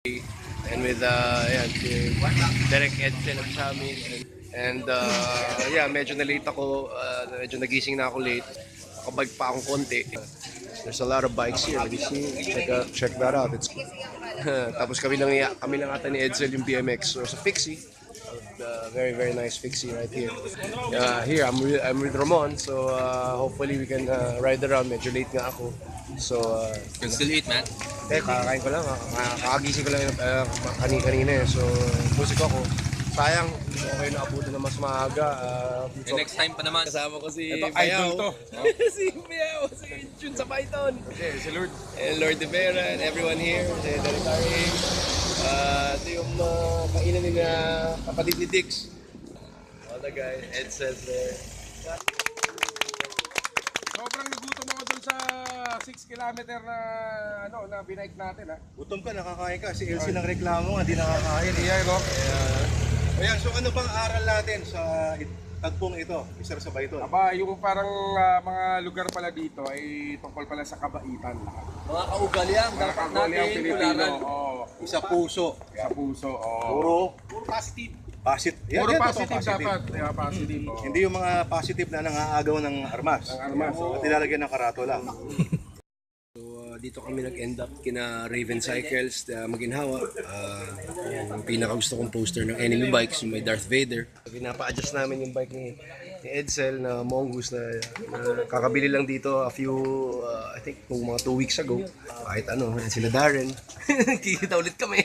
and with ayan, si Derek Edsel at sa amin. And yeah, medyo na-late ako, medyo nagising na ako late. Nakabike pa akong konti. There's a lot of bikes here. Let me see. Check that out. It's tapos kami lang ata ni Edsel yung BMX. So sa Fixie. Very very nice Fixie right here. Here I'm with Ramon, so hopefully we can ride around. Medyo late nga ako. So You can still eat, man. kakain ko lang. Kakagising ko lang kanina eh. So busog ako. Sayang, hindi ko kayo naabutan na mas maaga. Next time pa naman. Kasama ko si Ito, idol to. Si Bayaw, si Jun sa Python. Okay, si Lord. And Lord De Vera and everyone here. Si Derek Ari. Ito yung kainan ni na kapatid ni Dix. All the guys. Ed says there. Sobrang nagutom ako dun sa 6 kilometer na na binike natin ha. Gutom ka, nakakain ka. Si Elsie nang reklamo nga, hindi nakakain. Iya no. Ayan, so ano bang aral natin sa tagpong ito? Isa sa Bayton. Aba, yung parang mga lugar pala dito ay tungkol pala sa kabaitan. Mga kaugalian, Mga dapat kagoli ang natin Pilipino. tularan. Oo. Isa puso. Sa puso. Oo. Puro positive. Yan, Puro yan, positive totoo, dapat. Yeah, positive. Oo. Hindi yung mga positive na nangaagaw ng armas. Ang armas. At nilalagyan ng karatola. Dito kami nag-end up kina Raven Cycles, Maginhawa. Yung pinaka-gusto kong poster ng Enemy Bikes, yung may Darth Vader. Pinapa-adjust namin yung bike ni Edsel na Mongoose na kakabili lang dito a few, I think mga 2 weeks ago. Kahit ano, sila Darren. Kikita ulit kami.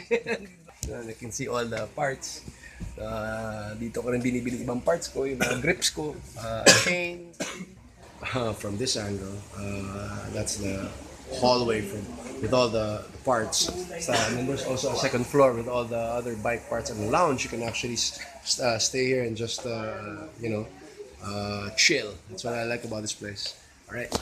You can see all the parts. Dito ko rin binibili ibang parts ko, yung mga grips ko, chain. From this angle, that's the hallway with all the parts. And then there's also a second floor with all the other bike parts and the lounge. You can actually stay here and just chill. That's what I like about this place. All right.